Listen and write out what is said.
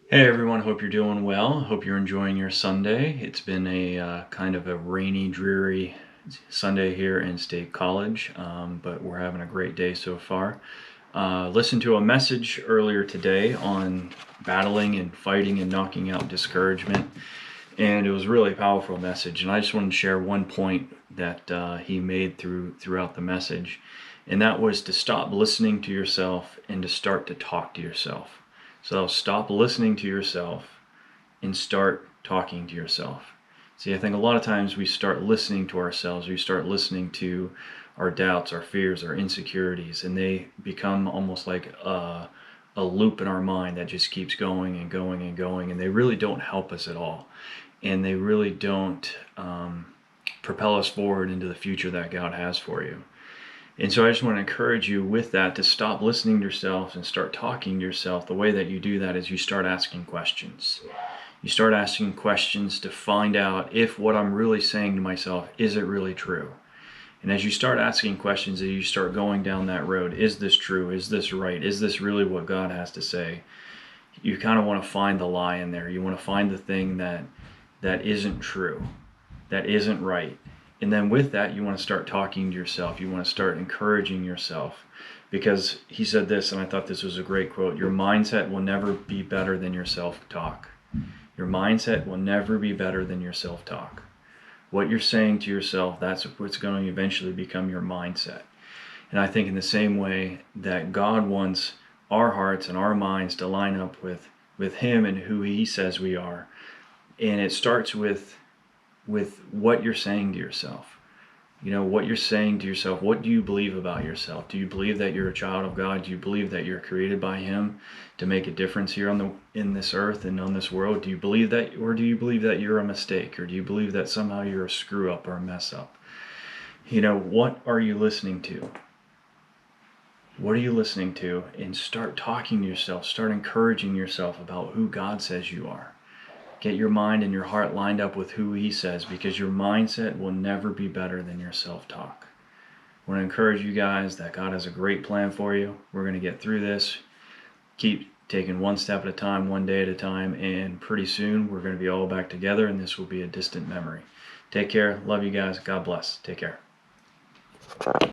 Hey everyone, hope you're doing well. Hope you're enjoying your Sunday. It's been a kind of a rainy, dreary Sunday here in State College, but we're having a great day so far. Listened to a message earlier today on battling and fighting and knocking out discouragement, and it was a really powerful message. And I just wanted to share one point that he made throughout the message, and that was to stop listening to yourself and to start to talk to yourself. So stop listening to yourself and start talking to yourself. See, I think a lot of times we start listening to ourselves, we start listening to our doubts, our fears, our insecurities, and they become almost like a loop in our mind that just keeps going and going and going, and they really don't help us at all. And they really don't propel us forward into the future that God has for you. And so I just want to encourage you with that to stop listening to yourself and start talking to yourself. The way that you do that is you start asking questions. You start asking questions to find out if what I'm really saying to myself, is it really true? And as you start asking questions, as you start going down that road, is this true? Is this right? Is this really what God has to say? You kind of want to find the lie in there. You want to find the thing that isn't true, that isn't right. And then with that, you want to start talking to yourself. You want to start encouraging yourself. Because he said this, and I thought this was a great quote: your mindset will never be better than your self-talk. Your mindset will never be better than your self-talk. What you're saying to yourself, that's what's going to eventually become your mindset. And I think in the same way that God wants our hearts and our minds to line up with him and who he says we are. And it starts with what you're saying to yourself. You know, what you're saying to yourself. What do you believe about yourself? Do you believe that you're a child of God? Do you believe that you're created by him to make a difference here in this earth and on this world? Do you believe that, or do you believe that you're a mistake? Or do you believe that somehow you're a screw up or a mess up? You know, what are you listening to? What are you listening to? And start talking to yourself. Start encouraging yourself about who God says you are. Get your mind and your heart lined up with who he says, because your mindset will never be better than your self-talk. I want to encourage you guys that God has a great plan for you. We're going to get through this. Keep taking one step at a time, one day at a time, and pretty soon we're going to be all back together, and this will be a distant memory. Take care. Love you guys. God bless. Take care.